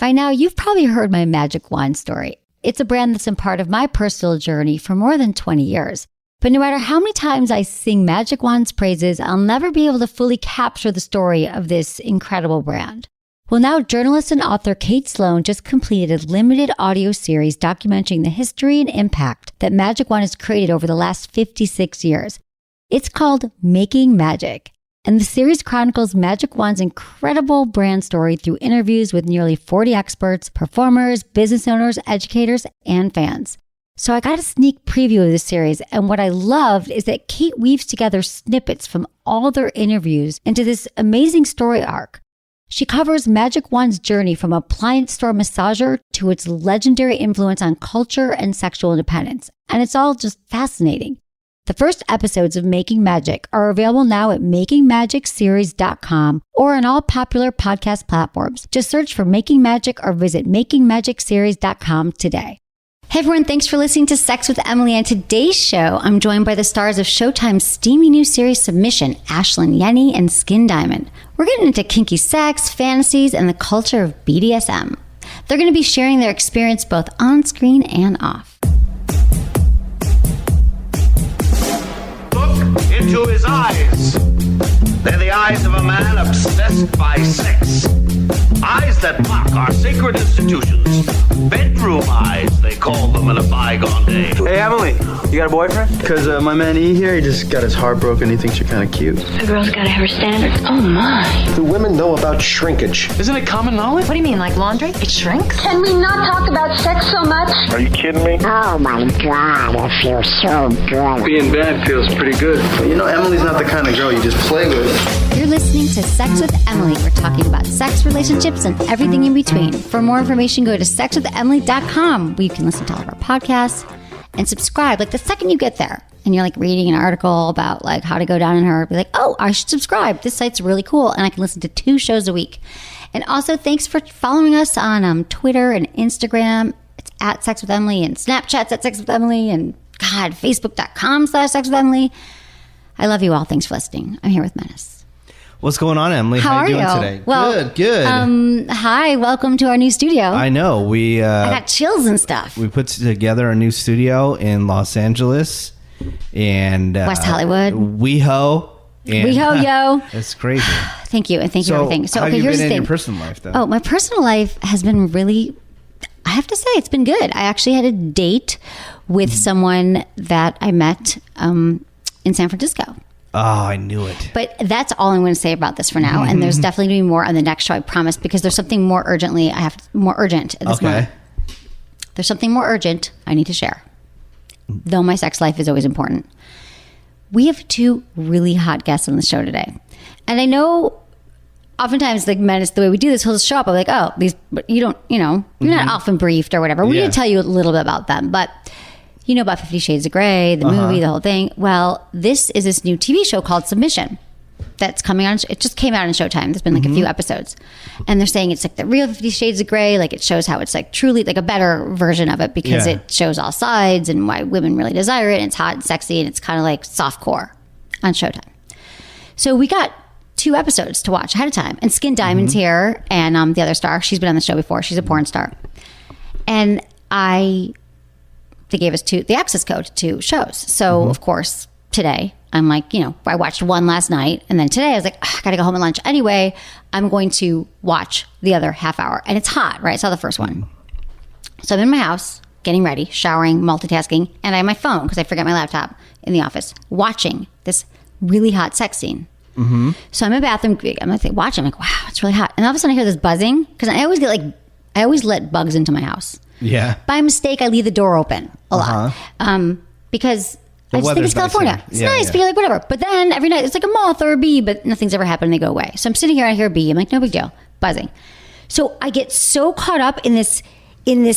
By now, you've probably heard my magic wand story. It's a brand that's been part of my personal journey for more than 20 years. But no matter how many times I sing Magic Wand's praises, I'll never be able to fully capture the story of this incredible brand. Well, now journalist and author Kate Sloan just completed a limited audio series documenting the history and impact that Magic Wand has created over the last 56 years. It's called Making Magic. And the series chronicles Magic Wand's incredible brand story through interviews with nearly 40 experts, performers, business owners, educators, and fans. So I got a sneak preview of this series, and what I loved is that Kate weaves together snippets from all their interviews into this amazing story arc. She covers Magic Wand's journey from appliance store massager to its legendary influence on culture and sexual independence, and it's all just fascinating. The first episodes of Making Magic are available now at makingmagicseries.com or on all popular podcast platforms. Just search for Making Magic or visit makingmagicseries.com today. Hey everyone, thanks for listening to Sex with Emily. On today's show, I'm joined by the stars of Showtime's steamy new series Submission, Ashlynn Yennie and Skin Diamond. We're getting into kinky sex, fantasies, and the culture of BDSM. They're going to be sharing their experience both on screen and off. Into his eyes. They're the eyes of a man obsessed by sex. Eyes that mock our sacred institutions. Bedroom eyes, they call them in a bygone day. Hey, Emily, you got a boyfriend? Because my man E here, he just got his heart broken. He thinks you're kind of cute. A girl's got to have her standards. Oh, my. Do women know about shrinkage? Isn't it common knowledge? What do you mean, like laundry? It shrinks? Can we not talk about sex so much? Are you kidding me? Oh my God, it feels so good. Being bad feels pretty good. But you know, Emily's not the kind of girl you just play with. You're listening to Sex with Emily. We're talking about sex, relationships, and everything in between. For more information, go to sexwithemily.com, where you can listen to all of our podcasts and subscribe. Like the second you get there and you're like reading an article about like how to go down in her, be like, oh, I should subscribe. This site's really cool. And I can listen to 2 shows a week. And also thanks for following us on Twitter and Instagram. It's at Sex with Emily, and Snapchat's at Sex with Emily, and God, Facebook.com/Sex with Emily. I love you all. Thanks for listening. I'm here with Menace. What's going on, Emily? How are you doing today? Well, good. Hi, welcome to our new studio. I know. I got chills and stuff. We put together a new studio in Los Angeles and West Hollywood. WeHo. WeHo, yo. It's crazy. Thank you, and thank you for everything. So, how okay, have you here's been the in thing. your personal life, though? Oh, my personal life has been really, I have to say, it's been good. I actually had a date with someone that I met in San Francisco. Oh, I knew it. But that's all I'm going to say about this for now. And there's definitely going to be more on the next show, I promise, because there's something more urgent at this moment. There's something more urgent I need to share. Though my sex life is always important. We have 2 really hot guests on the show today. And I know oftentimes, like, Menace, the way we do this, he'll just show up. I'm like, oh, you're not often briefed or whatever. We need to tell you a little bit about them. But you know about 50 Shades of Grey, the movie, the whole thing. Well, this is this new TV show called Submission that's coming on. It just came out on Showtime. There's been like a few episodes. And they're saying it's like the real 50 Shades of Grey. Like it shows how it's like truly like a better version of it because it shows all sides and why women really desire it. And it's hot and sexy and it's kind of like softcore on Showtime. So we got 2 episodes to watch ahead of time. And Skin Diamond's here and the other star. She's been on the show before. She's a porn star. And they gave us the access code to 2 shows. So, of course, today, I'm like, I watched 1 last night. And then today, I was like, I got to go home and lunch. Anyway, I'm going to watch the other half hour. And it's hot, right? I saw the first one. So I'm in my house, getting ready, showering, multitasking. And I have my phone, because I forget my laptop in the office, watching this really hot sex scene. So I'm in the bathroom. I'm like watching. I'm like, wow, it's really hot. And all of a sudden, I hear this buzzing. Because I always let bugs into my house. Yeah. By mistake, I leave the door open a lot. Because I just think it's California. Nice, it's nice, but you're like, whatever. But then every night, it's like a moth or a bee, but nothing's ever happened and they go away. So I'm sitting here, I hear a bee. I'm like, no big deal. Buzzing. So I get so caught up in this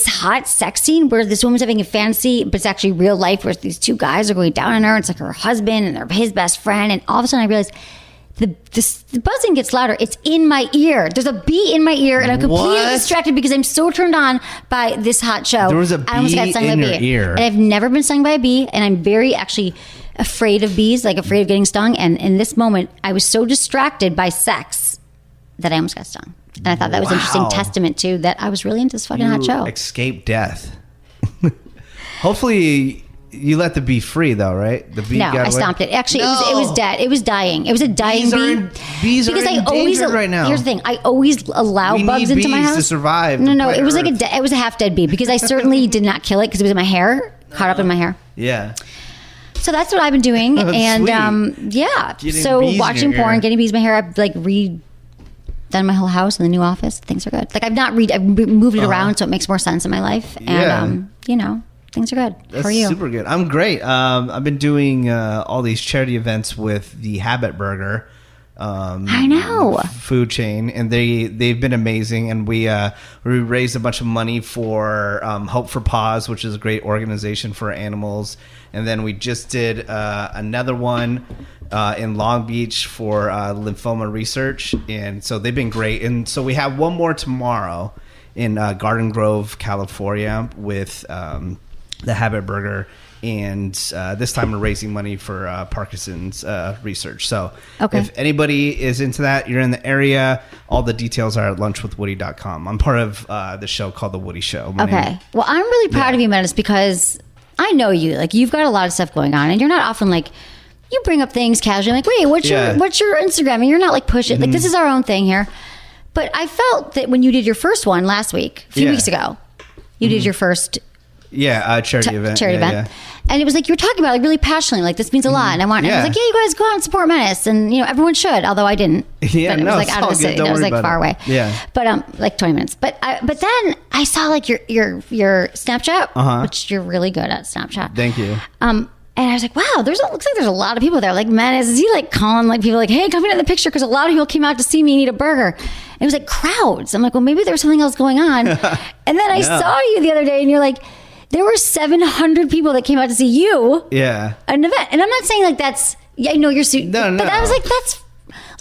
hot sex scene where this woman's having a fantasy, but it's actually real life where these 2 guys are going down on her. It's like her husband and they're his best friend. And all of a sudden I realize the buzzing gets louder. It's in my ear. There's a bee in my ear, and I'm completely distracted because I'm so turned on by this hot show. There was a bee in your ear. And I've never been stung by a bee, and I'm very actually afraid of bees, like afraid of getting stung. And in this moment, I was so distracted by sex that I almost got stung. And I thought that was an interesting testament to that I was really into this fucking hot show. Escape death. Hopefully you let the bee free though, right? The bee got away? I stomped it. Actually, it was dead. It was dying. It was a dying bee. Bees are endangered right now. Here's the thing. I always allow bugs into my house to survive. No, it was like it was a half dead bee because I certainly did not kill it because it was in my hair, caught up in my hair. Yeah. So that's what I've been doing, and so watching porn, getting bees in my hair. I've like redone my whole house in the new office. Things are good. Like I've moved it around so it makes more sense in my life, and things are good. That's How are you? Super good. I'm great. I've been doing all these charity events with the Habit Burger. I know. Food chain, and they've been amazing, and we raised a bunch of money for Hope for Paws, which is a great organization for animals, and then we just did another one in Long Beach for lymphoma research, and so they've been great. And so we have one more tomorrow in Garden Grove, California, with the Habit Burger. And this time we're raising money for Parkinson's research. So if anybody is into that, you're in the area, all the details are at lunchwithwoody.com. I'm part of the show called The Woody Show. Well, I'm really proud of you, Menace, because I know you. Like, you've got a lot of stuff going on, and you're not often like, you bring up things casually. Like, wait, what's your Instagram? And you're not like, push it. Like, this is our own thing here. But I felt that when you did your first one last week, a few weeks ago, you did your first... charity event. Yeah. And it was like you were talking about, like, really passionately, like, this means a lot. And I was like, you guys go out and support Menace, and everyone should. Although I didn't. Yeah, but it was like out of the city. It was like far away. Yeah. But like 20 minutes. But then I saw like your Snapchat, which you're really good at Snapchat. Thank you. And I was like, wow, looks like there's a lot of people there. Like, Menace, is he like calling like people like, hey, come in the picture? Because a lot of people came out to see me and eat a burger. And it was like crowds. I'm like, well, maybe there's something else going on. And then I saw you the other day, and you're like, there were 700 people that came out to see you. Yeah. An event. And I'm not saying like that's, I know you're suit. No. But I was like, that's,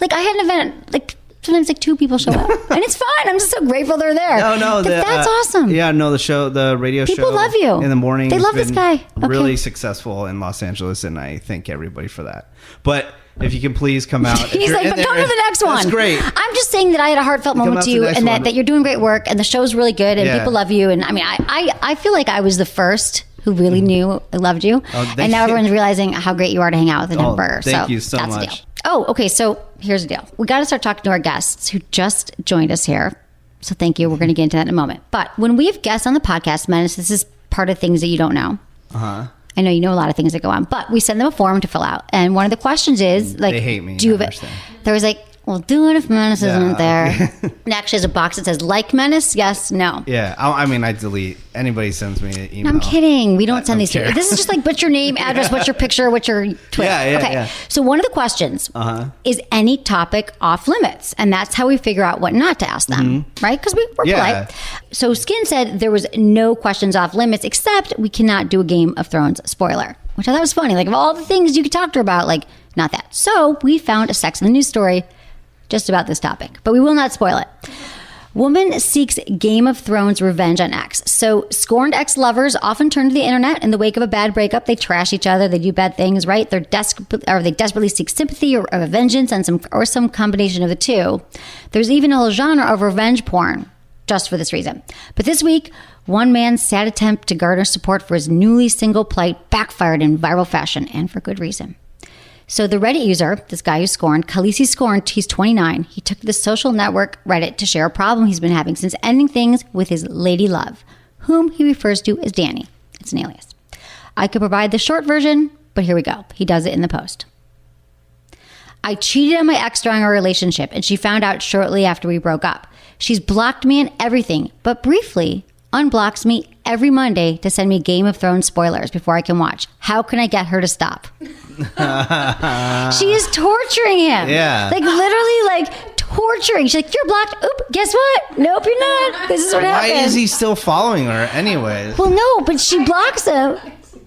like, I had an event, like, sometimes like 2 people show up. And it's fine. I'm just so grateful they're there. That's awesome. Yeah, no, the radio show. People love you. In the morning. They love this guy. Really successful in Los Angeles, and I thank everybody for that. But if you can please come out. He's like, but come to the next one. That's great. I'm just saying that I had a heartfelt moment to you, and that you're doing great work, and the show's really good, and people love you. And I mean, I feel like I was the first who really knew I loved you. And now everyone's realizing how great you are to hang out with a Denver burger. Thank you so much. The deal. Oh, okay. So here's the deal. We got to start talking to our guests who just joined us here. So thank you. We're going to get into that in a moment. But when we have guests on the podcast, Menace, this is part of things that you don't know. I know you know a lot of things that go on, but we send them a form to fill out. And one of the questions is, like, they hate me. Do you have it? There was like, well, do it if Menace isn't there. And actually, there's a box that says, like Menace? Yes, no. Yeah. I delete. Anybody sends me an email. I'm kidding. We don't send these to you. This is just like, what's your name, address, what's your picture, what's your Twitter? Okay. So one of the questions is any topic off limits? And that's how we figure out what not to ask them, right? Because we're polite. So Skin said there was no questions off limits, except we cannot do a Game of Thrones spoiler, which I thought was funny. Like, of all the things you could talk to her about, like, not that. So we found a Sex in the News story just about this topic, but we will not spoil it. Woman seeks Game of Thrones revenge on ex. So scorned ex-lovers often turn to the internet in the wake of a bad breakup. They trash each other. They do bad things, right? They desperately seek sympathy or vengeance and some combination of the two. There's even a whole genre of revenge porn just for this reason. But this week, one man's sad attempt to garner support for his newly single plight backfired in viral fashion, and for good reason. So the Reddit user, this guy who scorned, Khaleesi Scorned, he's 29. He took to the social network Reddit to share a problem he's been having since ending things with his lady love, whom he refers to as Danny. It's an alias. I could provide the short version, but here we go. He does it in the post. I cheated on my ex during our relationship, and she found out shortly after we broke up. She's blocked me and everything, but briefly unblocks me every Monday to send me Game of Thrones spoilers before I can watch. How can I get her to stop? She is torturing him. Yeah. Like, literally, like, torturing. She's like, you're blocked. Oop, guess what? Nope, you're not. This is what happened. Why is he still following her anyways? Well, no, but she blocks him.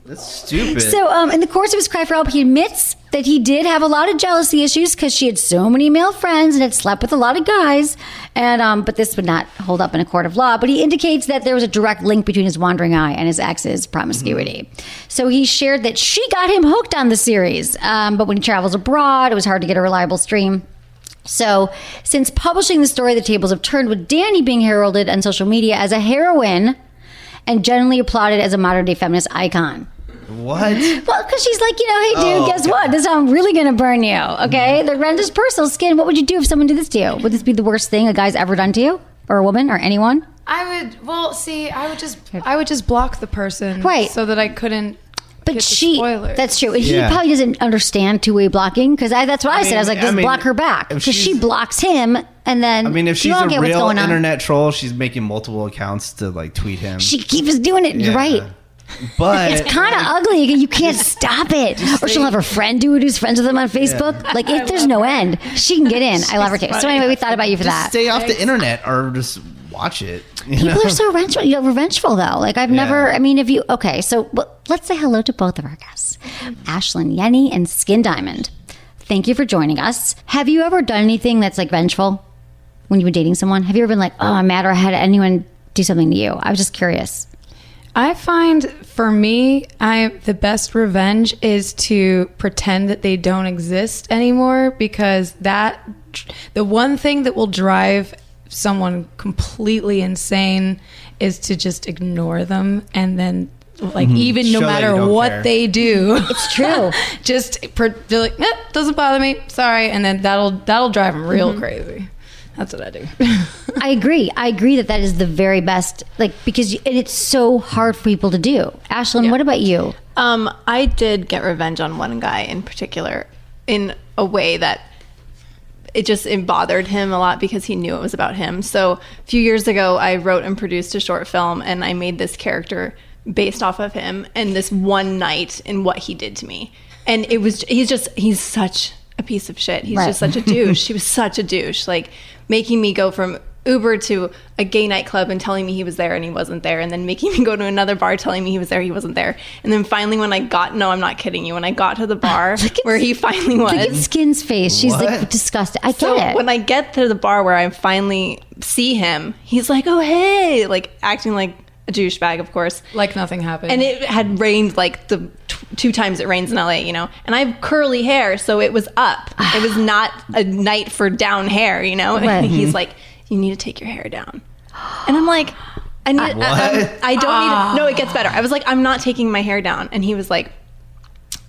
That's stupid. So in the course of his cry for help, he admits that he did have a lot of jealousy issues because she had so many male friends and had slept with a lot of guys. And but this would not hold up in a court of law. But he indicates that there was a direct link between his wandering eye and his ex's promiscuity. So he shared that she got him hooked on the series. But when he travels abroad, it was hard to get a reliable stream. So, since publishing the story, the tables have turned, with Danny being heralded on social media as a heroine and generally applauded as a modern-day feminist icon. What? Well, because she's like, hey, dude, guess what? This is how I'm really going to burn you, okay? The rent is personal skin. What would you do if someone did this to you? Would this be the worst thing a guy's ever done to you? Or a woman? Or anyone? I would just block the person. Right. So that I couldn't But get the she, spoilers. that's true. He Yeah. probably doesn't understand two-way blocking, because that's what I said. I was like, just block her back. Because she blocks him, and then if you she's don't a get what's real going on. internet troll, she's making multiple accounts to like tweet him. She keeps doing it. You're right. But It's kind of ugly. You can't stop it. Or she'll have her friend do it who's friends with them on Facebook. Like, if there's no end, she can get in. I love her too. So anyway, we thought about you for just that. stay off the internet or just watch it. People are so revengeful though. Like, I've never, so let's say hello to both of our guests. Ashlynn Yennie and Skin Diamond. Thank you for joining us. Have you ever done anything that's like vengeful when you were dating someone? Have you ever been like, oh, I'm mad, or had anyone do something to you? I was just curious. I find for me, the best revenge is to pretend that they don't exist anymore, because the one thing that will drive someone completely insane is to just ignore them, and then even no matter what they do, it's true. they're like, doesn't bother me, sorry, and then that'll drive them real crazy. That's what I do. I agree that is the very best, because it's so hard for people to do. Ashlynn, what about you? I did get revenge on one guy in particular in a way that it bothered him a lot, because he knew it was about him. So a few years ago, I wrote and produced a short film, and I made this character based off of him and this one night and what he did to me. And he's such a piece of shit. He's just such a douche. He was such a douche, making me go from Uber to a gay nightclub and telling me he was there and he wasn't there, and then making me go to another bar telling me he was there, he wasn't there. And then finally when I got to the bar where he finally was. Look at Skin's face. She's like disgusted. I get it. When I get to the bar where I finally see him, he's like, oh, hey, acting like a douchebag, of course. Like nothing happened. And it had rained the 2 times it rains in LA, and I have curly hair, so it was up. It was not a night for down hair, Right. And he's like, you need to take your hair down. And I'm like, I don't need to. No, it gets better. I was like, I'm not taking my hair down. And he was like,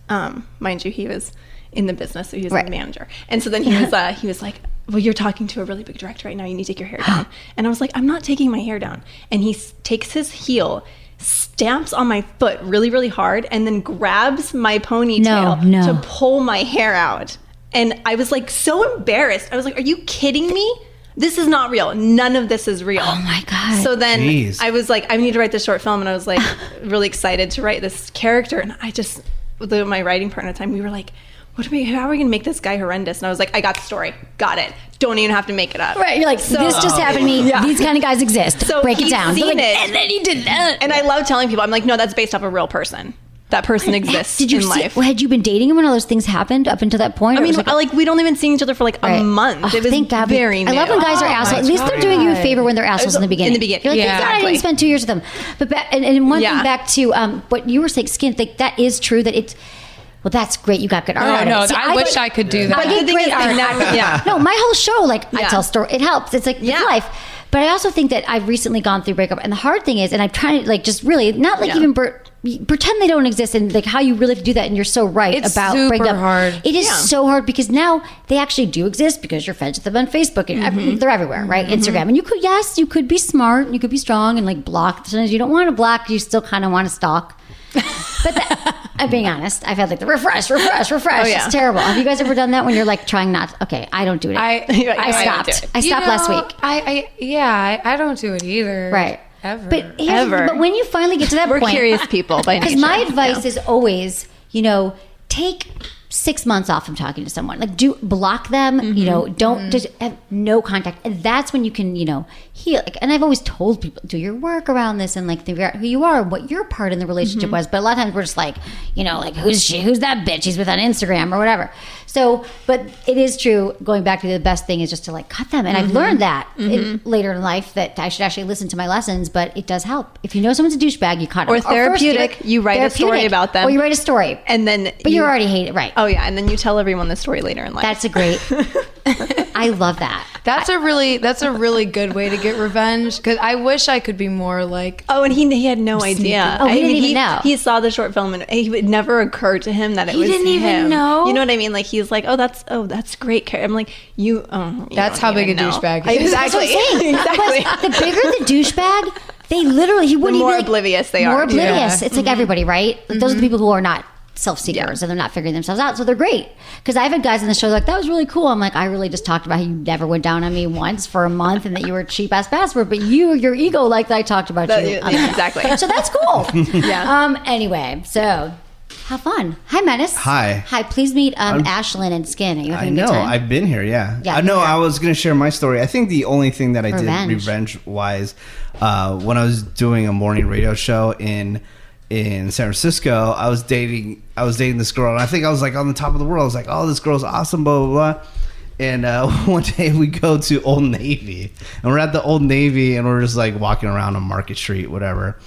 mind you, he was in the business, so he was a manager. And so then he was like, well, you're talking to a really big director right now. You need to take your hair down. And I was like, I'm not taking my hair down. And he takes his heel, stamps on my foot really, really hard, and then grabs my ponytail to pull my hair out. And I was like so embarrassed. I was like, are you kidding me? This is not real. None of this is real. Oh my God. So then I was like, I need to write this short film. And I was like really excited to write this character. And my writing partner at the time, we were like, how are we going to make this guy horrendous? And I was like, I got the story. Got it. Don't even have to make it up. Right. You're like, this just happened to me. Yeah. These kind of guys exist. So break it down. Seen it. And then he did that. And I love telling people, I'm like, no, that's based off a real person. That person exists in life. Had you been dating him when all those things happened up until that point? I mean, we'd only been seeing each other for a month. It was thank God. very new. I love when guys are assholes. At least they're doing you a favor when they're assholes in the beginning. In the beginning. You're like, thank God I didn't spend 2 years with them. But and one thing back to what you were saying, Skin, that is true that it's, well, that's great. You got good art. No, I wish I could do that. I get great art. No, my whole show, I tell story. It helps. It's like life. But I also think that I've recently gone through breakup, and the hard thing is, and I'm trying to just really not even pretend they don't exist, and how you really have to do that. And you're so right about super breakup. hard. It is so hard because now they actually do exist because you're friends with them on Facebook and they're everywhere, right? Instagram, and you could be smart, you could be strong and block. Sometimes you don't want to block, you still kind of want to stalk. But I'm being honest. I've had the refresh. Oh, yeah. It's terrible. Have you guys ever done that when you're trying not? Okay, I don't do it. I stopped. I stopped last week. I don't do it either. Right. Ever. But when you finally get to that point, we're curious people by nature. Because my advice is always, take 6 months off from talking to someone. Do block them. Don't just have no contact, and that's when you can heal. And I've always told people, do your work around this and figure out who you are, what your part in the relationship was. But a lot of times we're just who's she? Who's that bitch? She's with on Instagram or whatever. So, but it is true. Going back to the best thing is just to cut them. And I've learned that later in life that I should actually listen to my lessons. But it does help if you know someone's a douchebag. You cut them. Or therapeutic. You write a story about them. Or you write a story, and then you already hate it, right? Oh yeah, and then you tell everyone the story later in life. That's a great. I love that. That's a really good way to get revenge, because I wish I could be more like. Oh, and he had no idea. Oh, he didn't even know. He saw the short film and it would never occur to him that it was him. He didn't even know. You know what I mean? Like he's like, that's great. I'm like, that's how big a douchebag he is. Exactly. That's what I'm saying. Exactly. The bigger the douchebag, they literally, he wouldn't more even oblivious they are. More oblivious. Yeah. It's like everybody, right? Like, those are the people who are not self-seekers and they're not figuring themselves out, so they're great. Because I've had guys on the show like, that was really cool. I'm like, I really just talked about how you never went down on me once for a month and that you were a cheap ass password, but your ego liked that I talked about you. Exactly. So that's cool. Yeah. Anyway, so have fun. Hi, Menace. Hi. Please meet Ashlynn and Skin. Are you having a good time? I've been here. Yeah. Yeah, I know. you're here. I was going to share my story. I think the only thing that I did Revenge wise, when I was doing a morning radio show in San Francisco, I was dating this girl, and I think I was like on the top of the world. I was like, oh, this girl's awesome, blah blah blah. And one day we go to Old Navy, and we're at the Old Navy, and we're just like walking around on Market Street, whatever.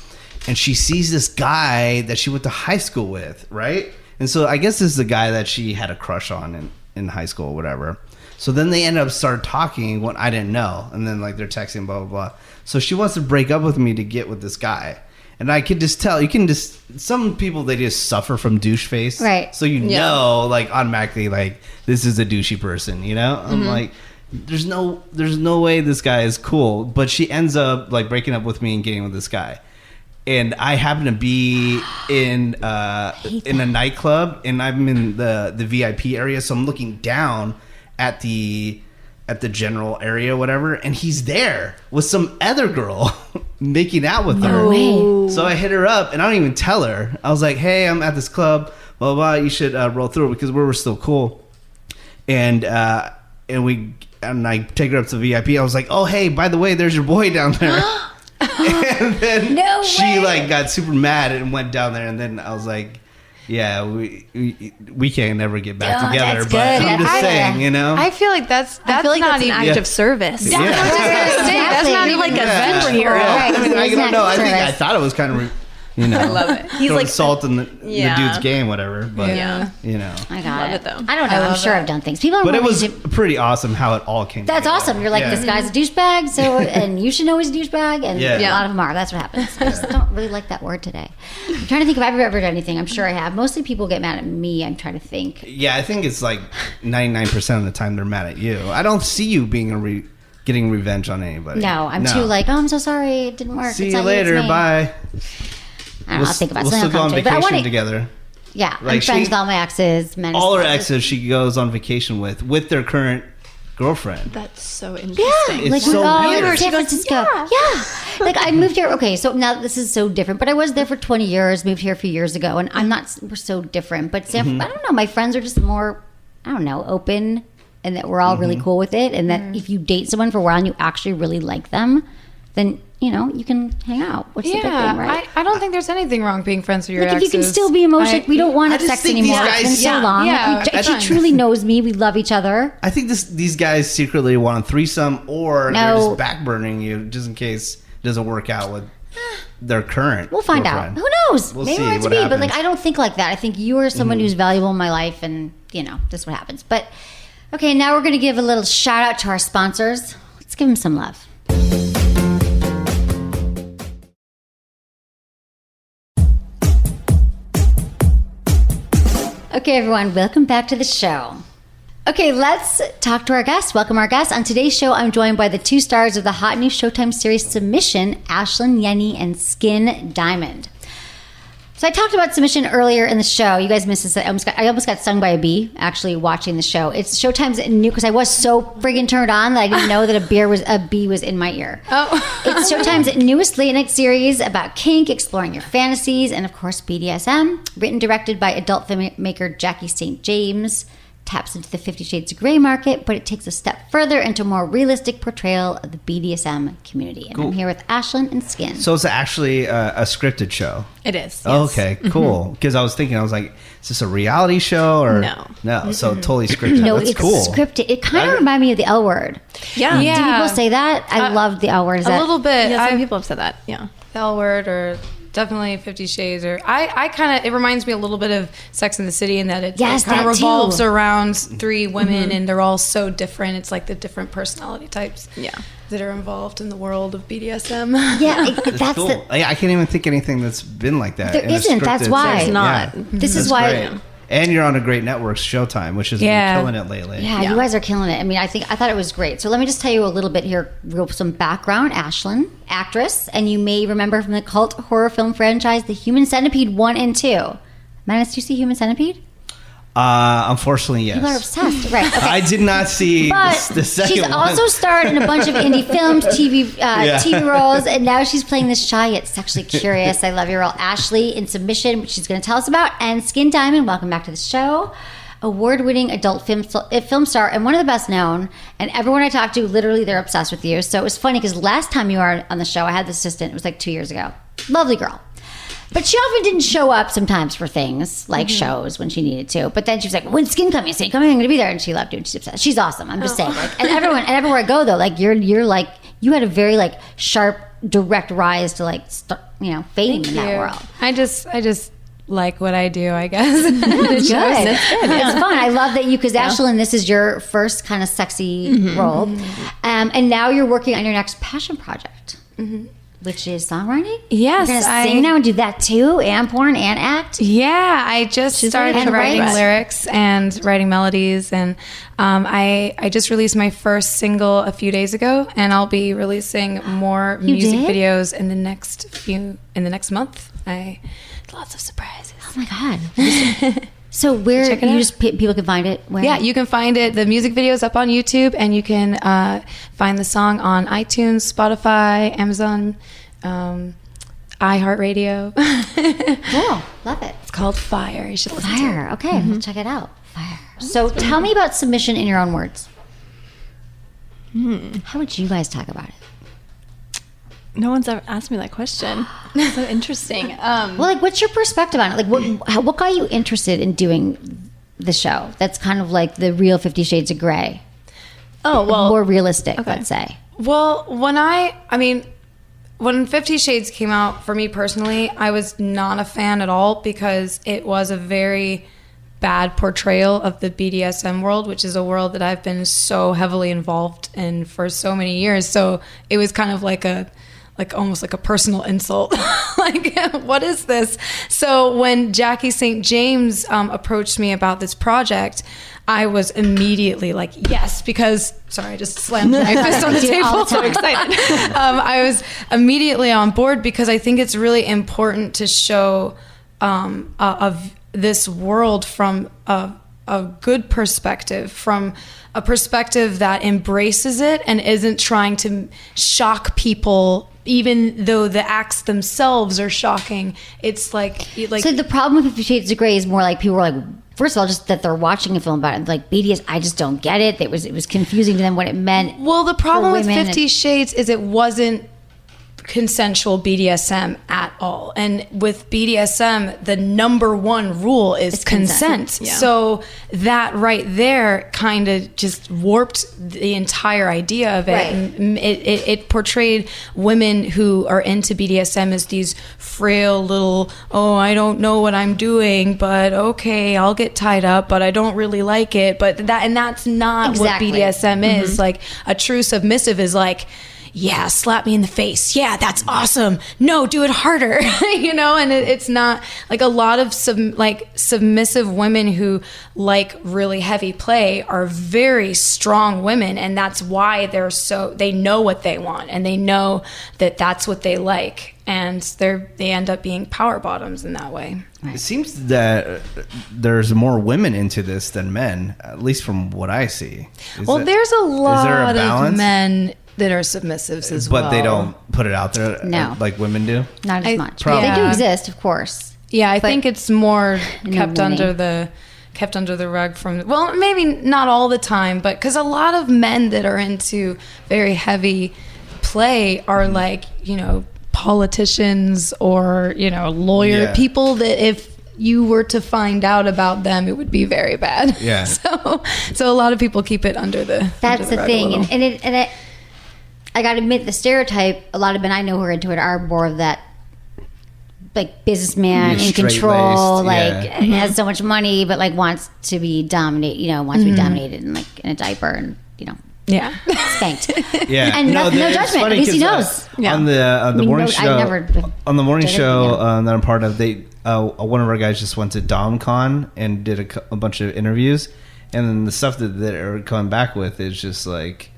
And she sees this guy that she went to high school with, right? And so I guess this is the guy that she had a crush on in high school or whatever. So then they end up start talking when I didn't know, and then like they're texting, blah blah blah. So she wants to break up with me to get with this guy. And I could just tell, some people, they just suffer from douche face. Right. So know, like, automatically, like, this is a douchey person, you know? I'm like, there's no way this guy is cool. But she ends up, like, breaking up with me and getting with this guy. And I happen to be in a nightclub, and I'm in the VIP area, so I'm looking down at the general area, whatever, and he's there with some other girl making out with her. No way. So I hit her up, and I don't even tell her. I was like, hey, I'm at this club, blah, blah, blah. You should roll through because we're still cool. And I take her up to the VIP. I was like, oh, hey, by the way, there's your boy down there. And then she like got super mad and went down there, and then I was like, yeah, we can't never get back together. That's but good. I'm just saying, you know. I feel like that's I feel like not that's an even act of service. Yeah. That's not even like a Yeah. superhero. Right. I mean, I It's don't know. not I service. thought it was kind of, you know, I love it. He's throwing like salt in the dude's game, whatever. But you know, I got Love it. it, though. I don't know. I'm sure I've done things. People are but it more was into- pretty awesome how it all came. That's together. awesome. You're like, Yeah. this guy's a douchebag, so and you should know he's a douchebag, and Yeah. a lot of them are. That's what happens. I just don't really like that word today. I'm trying to think if I've ever done anything. I'm sure I have. Mostly people get mad at me. I'm trying to think. Yeah, I think it's like 99% of the time they're mad at you. I don't see you being getting revenge on anybody. No, I'm too like, oh, I'm so sorry, it didn't work. See It's you not you, it's later. me. Bye. I don't know. I'll think about We'll something. still go on But I vacation want together. Yeah, I'm Like, friends she- with all my exes. All her exes she goes on vacation with their current girlfriend. That's so Yeah, interesting. like so we're all weird. in She San Francisco. Yeah. Like I moved here. Okay, so now this is so different. But I was there for 20 years. Moved here a few years ago, and I'm not. We're so different. But I don't know. My friends are just more. I don't know, open, and that we're all really cool with it. And that if you date someone for a while and you actually really like them, then you can hang out. What's the big thing, right? I don't think there's anything wrong being friends with your Like if exes. you can still be emotional, we don't want I to have just sex think these anymore. guys- It's been so long. Yeah, Like, it's she fine. truly knows me. We love each other. I think these guys secretly want a threesome, or they're No. just backburning you just in case it doesn't work out with their current. We'll find girlfriend. out. Who knows? We'll Maybe see we're meant to what be. But happens. like, I don't think like that. I think you are someone who's valuable in my life, and this is what happens. But okay, now we're going to give a little shout out to our sponsors. Let's give them some love. Okay, everyone, welcome back to the show. Okay, let's talk to our guests. Welcome our guests. On today's show, I'm joined by the two stars of the hot new Showtime series Submission, Ashlynn Yennie and Skin Diamond. So I talked about submission earlier in the show. You guys missed this. I almost got stung by a bee actually watching the show. It's Showtime's new, because I was so friggin' turned on that I didn't know that a bee was in my ear. Oh. It's Showtime's newest late night series about kink, exploring your fantasies, and of course BDSM. Written, directed by adult filmmaker Jackie St. James. Taps into the 50 Shades of Grey market, but it takes a step further into a more realistic portrayal of the BDSM community. And I'm here with Ashlynn and Skin. So it's actually a scripted show. It is. Oh, Yes. okay, cool. Because I was like, is this a reality show or No. So totally scripted. No, That's it's cool. scripted. It kind of reminded me of the L word. Yeah. Yeah. Do people say that? I love the L word. Is a that little bit. Yeah, some people have said that. Yeah. L word or definitely 50 Shades. Or I kind of, it reminds me a little bit of Sex and the City in that it Yes, kind of that revolves too. around 3 women, and they're all so different. It's like the different personality types that are involved in the world of BDSM. Yeah, that's Cool. the. I can't even think anything that's been like that. There in a isn't, that's scripted why. setting. It's not. Yeah. This is That's why. great. And you're on a great network, Showtime, which has been killing it lately. Yeah, you guys are killing it. I mean, I thought it was great. So let me just tell you a little bit here, some background. Ashlynn, actress, and you may remember from the cult horror film franchise, The Human Centipede 1 and 2. Manus, did you see Human Centipede? Unfortunately, yes. People are obsessed, right? Okay. I did not see But the second she's one. also starred in a bunch of indie films, TV roles, and now she's playing this shy yet sexually curious, I love your role, Ashley in Submission, which she's going to tell us about, and Skin Diamond. Welcome back to the show. Award-winning adult film star and one of the best known. And everyone I talked to, literally, they're obsessed with you. So it was funny because last time you were on the show, I had the assistant. It was like 2 years ago. Lovely girl. But she often didn't show up sometimes for things like shows when she needed to. But then she was like, "When Skin coming, I'm going to be there," and she loved you. And she's obsessed. She's awesome. I'm just saying. Like, and everywhere I go though, like you're like you had a very like sharp, direct rise to like fame in that world. I just like what I do, I guess. It's good. It's fun. I love that because Ashlynn, this is your first kind of sexy role, and now you're working on your next passion project. Which is songwriting? Yes. You're going to sing now and do that too? And porn and act? Yeah, I just started writing lyrics and writing melodies. And I just released my first single a few days ago. And I'll be releasing more music videos in the next month. Lots of surprises. Oh my God. So where people can find it? Where? Yeah, you can find it. The music video is up on YouTube, and you can find the song on iTunes, Spotify, Amazon, iHeartRadio. Cool, love it. It's called Fire. You should listen to it. Fire. Okay, we'll check it out. Fire. So tell me about submission in your own words. How would you guys talk about it? No one's ever asked me that question. So interesting. Well, like, what's your perspective on it? Like, what got you interested in doing the show? That's kind of like the real 50 Shades of Grey. Oh, well. More realistic, let's say. Well, when 50 Shades came out, for me personally, I was not a fan at all because it was a very bad portrayal of the BDSM world, which is a world that I've been so heavily involved in for so many years. So it was kind of like almost like a personal insult. Like, what is this? So when Jackie St. James approached me about this project, I was immediately like, yes, because, sorry, I just slammed my fist on the table. So excited. I was immediately on board because I think it's really important to show of this world from a good perspective, from a perspective that embraces it and isn't trying to shock people, even though the acts themselves are shocking. It's like So the problem with 50 Shades of Grey is more like people were like, first of all, just that they're watching a film about it. Like BDS, I just don't get it. It was confusing to them what it meant. Well, the problem with 50 Shades is it wasn't consensual BDSM at all. And with BDSM, the number one rule is consent. Yeah. So that right there kind of just warped the entire idea of it. Right. And it portrayed women who are into BDSM as these frail little, I don't know what I'm doing, but okay, I'll get tied up, but I don't really like it. But that's not what BDSM is. Like, a true submissive is like, yeah, slap me in the face. Yeah, that's awesome. No, do it harder. And it's not like a lot of submissive women who like really heavy play are very strong women. And that's why they know what they want and they know that that's what they like. And they end up being power bottoms in that way. It seems that there's more women into this than men, at least from what I see. There's a lot of men that are submissives as well. But they don't put it out there like women do? Not as much. They do exist, of course. Yeah, I think it's more kept under the rug from, well, maybe not all the time, but because a lot of men that are into very heavy play are like, politicians or, lawyer people that if you were to find out about them, it would be very bad. Yeah. So a lot of people keep it under the That's the thing. And it I got to admit, the stereotype, a lot of men I know who are into it are more of that like businessman in control, like has so much money, but like wants to be dominated in like in a diaper and spanked. Yeah, and no judgment. At least he knows. On the morning show, on the morning show that I'm part of, one of our guys just went to DomCon and did a bunch of interviews, and then the stuff that they're coming back with is just like,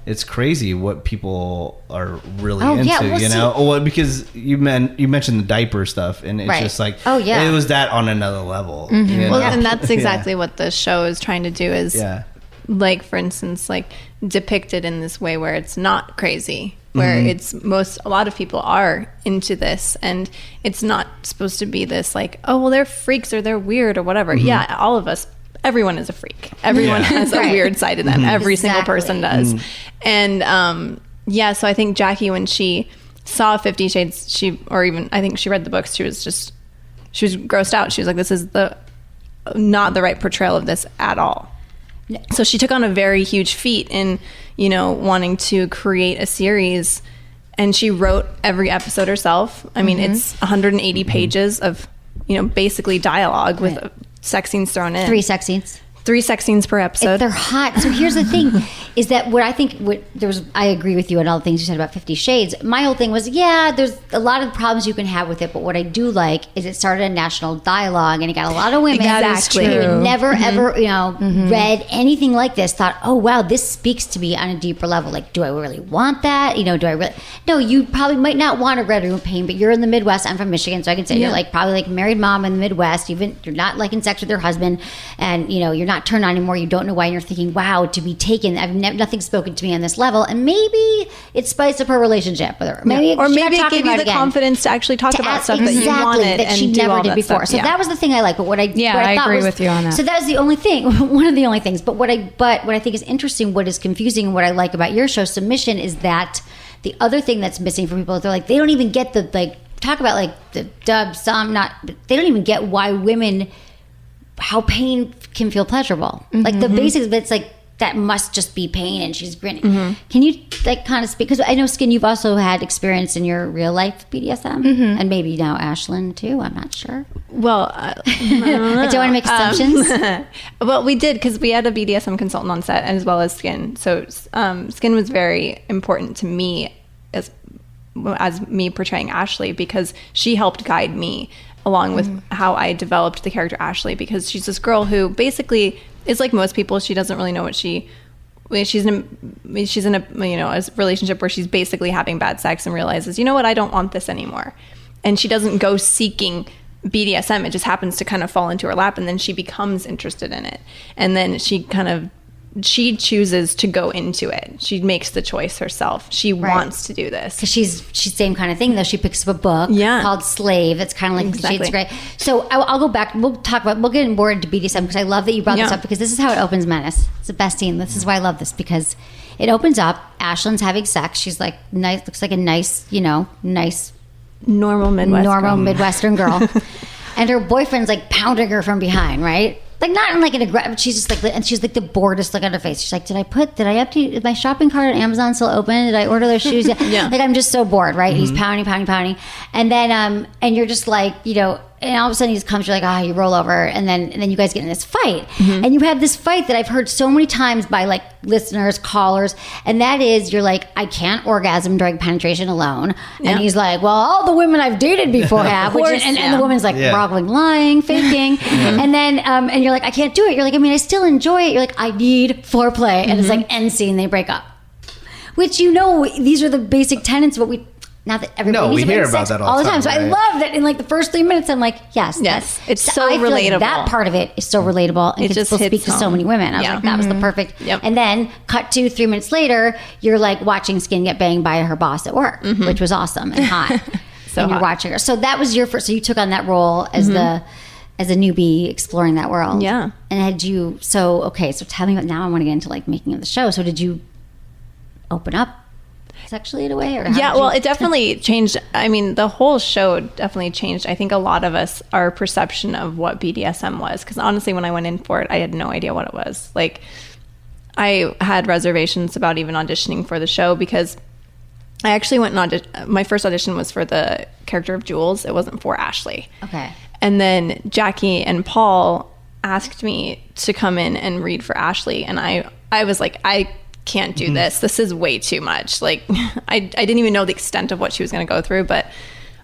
it's crazy what people are really into, you know? Well, because you mentioned the diaper stuff, and it's just like, it was that on another level. You know? Well, and that's exactly what the show is trying to do is, like, for instance, like depicted in this way where it's not crazy, where a lot of people are into this, and it's not supposed to be this like, oh, well, they're freaks or they're weird or whatever. Yeah, all of us, everyone is a freak. Everyone has a weird side to them. Every single person does. And so I think Jackie, when she saw 50 Shades, I think she read the books, she was grossed out. She was like, this is not the right portrayal of this at all. So she took on a very huge feat in, wanting to create a series, and she wrote every episode herself. I mean, it's 180 pages of, basically dialogue with sex scenes thrown in. 3 sex scenes. 3 sex scenes per episode. If they're hot. So here's the thing, is that I agree with you on all the things you said about 50 Shades. My whole thing was, there's a lot of problems you can have with it, but what I do like is it started a national dialogue, and it got a lot of women who had never ever, read anything like this, thought, oh wow, this speaks to me on a deeper level. Like, do I really want that? Do I really? No, you probably might not want a red room pain, but you're in the Midwest. I'm from Michigan, so I can say you're like probably like a married mom in the Midwest. Even you're not liking sex with your husband, and you're not turned on anymore. You don't know why, and you're thinking, wow, to be taken, nothing's spoken to me on this level, and maybe it spiced up her relationship with her. Maybe it gave you the confidence to actually talk about stuff that you wanted that she never did before. So that was the thing I like. But what I agree with you on that. So that was the only thing, one of the only things. But what I think is interesting, what is confusing, and what I like about your show, Submission, is that the other thing that's missing for people, they're like, they don't even get the talk about like the dub, they don't even get why women, how pain can feel pleasurable. Like the basics, but it's like that must just be pain, and she's grinning. Can you like kind of speak, because I know, Skin, you've also had experience in your real life BDSM, and maybe now Ashlynn too, I'm not sure. Well, I don't want to make assumptions. Well, we did, because we had a BDSM consultant on set, as well as Skin. So Skin was very important to me as me portraying Ashley, because she helped guide me along with how I developed the character Ashley, because she's this girl who basically is like most people. She doesn't really know what she's in a a relationship where she's basically having bad sex and realizes, I don't want this anymore. And she doesn't go seeking BDSM. It just happens to kind of fall into her lap, and then she becomes interested in it. And then she chooses to go into it. She makes the choice herself. She wants to do this. Because she's same kind of thing, though. She picks up a book called Slave. It's kind of like Shades of Grey. So I'll go back. We'll get more into BDSM, because I love that you brought this up, because this is how it opens Menace. It's the best scene. This is why I love this, because it opens up. Ashlynn's having sex. She's like nice, looks like a nice, nice normal Midwestern girl. And her boyfriend's like pounding her from behind, right? Like, not in like an aggressive, she's just like, and she's like the boredest look on her face. She's like, did I empty, is my shopping cart on Amazon still open? Did I order those shoes yet? Like, I'm just so bored, right? He's pounding. And then, and you're just like, and all of a sudden he just comes, you're like, you roll over, and then you guys get in this fight. And you have this fight that I've heard so many times by like listeners, callers, and that is, you're like, I can't orgasm during penetration alone. And he's like, well, all the women I've dated before have, and the woman's like, probably lying, faking. And then, and you're like, I can't do it. You're like, I mean, I still enjoy it. You're like, I need foreplay. And it's like end scene, they break up. Which, these are the basic tenets of what we, not that everybody we hear about that all the time. So I love that in like the first 3 minutes, I'm like, yes. It's so I feel relatable. Like that part of it is so relatable, and it just will speak to so many women. I was like, that was the perfect. And then cut to 3 minutes later, you're like watching Skin get banged by her boss at work, which was awesome and hot. And you're watching her. So that was your first. So you took on that role as as a newbie exploring that world. Yeah. And had you? So tell me about, now I want to get into like making of the show. So did you open up sexually in a way, or it definitely changed. I mean, the whole show definitely changed. I think a lot of us, our perception of what BDSM was, because honestly, when I went in for it, I had no idea what it was. Like, I had reservations about even auditioning for the show, because I actually went and my first audition was for the character of Jules. It wasn't for Ashley. Okay. And then Jackie and Paul asked me to come in and read for Ashley. And I was like, I can't do this. This is way too much. Like, I didn't even know the extent of what she was going to go through, but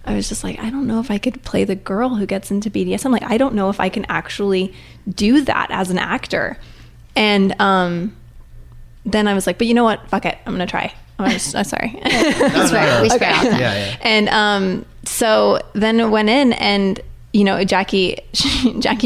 I was just like, I don't know if I could play the girl who gets into BDSM. Like, I don't know if I can actually do that as an actor. And then I was like, but you know what? Fuck it. I'm going to try. I'm sorry. That's right. We okay. Yeah. And so then I went in and, you know, Jackie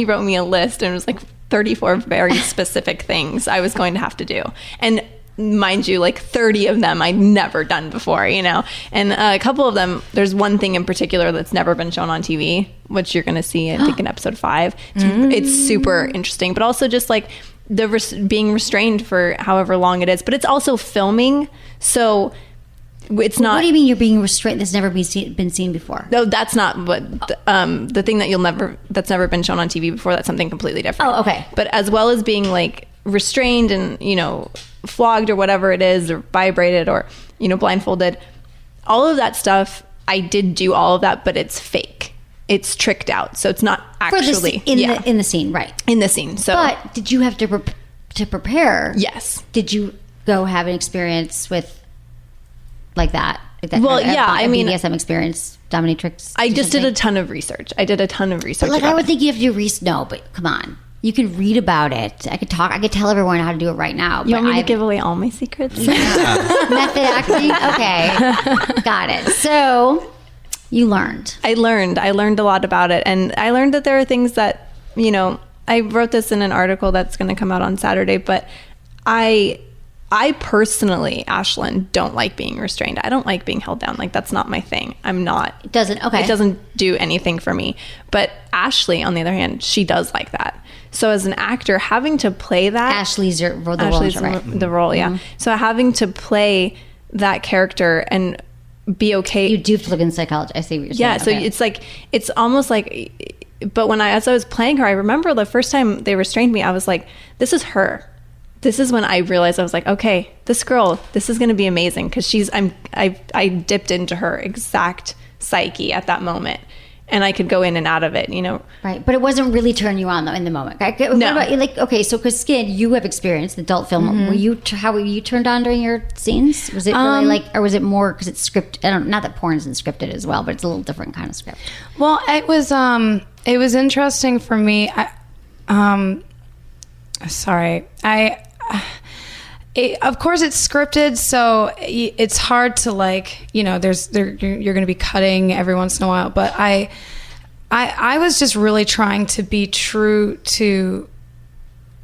wrote me a list and it was like 34 very specific things I was going to have to do. And mind you, like 30 of them I'd never done before, you know. And a couple of them, there's one thing in particular that's never been shown on TV, which you're going to see, I think, in episode 5. It's super interesting, but also just like being restrained for however long it is. But it's also filming, so it's not. What do you mean you're being restrained? That's never been seen before. No, that's not what the thing that that's never been shown on TV before. That's something completely different. Oh, okay. But as well as being like restrained and, you know, flogged or whatever it is, or vibrated, or, you know, blindfolded, all of that stuff, I did do all of that, but it's fake. It's tricked out, so it's not actually in the scene, right? In the scene. So, but did you have to prepare? Yes. Did you go have an experience with like that? Well, yeah. I mean, BDSM experience, dominatrix. I just did a ton of research. But like, I would think you have to do no, but come on. You can read about it. I could tell everyone how to do it right now. You want me to give away all my secrets? Yeah. Method acting? Okay. Got it. So you learned. I learned a lot about it. And I learned that there are things that, you know, I wrote this in an article that's going to come out on Saturday, but I personally, Ashlynn, don't like being restrained. I don't like being held down. Like, that's not my thing. I'm not. It doesn't do anything for me. But Ashley, on the other hand, she does like that. So as an actor, having to play that... Ashley's the role, yeah. Mm-hmm. So having to play that character and be okay... You do have to look in psychology. I see what you're saying. Yeah, so it's like... It's almost like... But as I was playing her, I remember the first time they restrained me, I was like, this is her. This is when I realized, I was like, okay, this girl, this is going to be amazing, because I dipped into her exact psyche at that moment, and I could go in and out of it, you know. Right, but it wasn't really turning you on though in the moment. No. What about, like, okay, so because Skin, you have experience in adult film. Mm-hmm. How were you turned on during your scenes? Was it really like, or was it more because it's scripted? I don't. Not that porn isn't scripted as well, but it's a little different kind of script. Well, it was interesting for me. Of course it's scripted, so it's hard to, like, you know, you're going to be cutting every once in a while, but I was just really trying to be true to,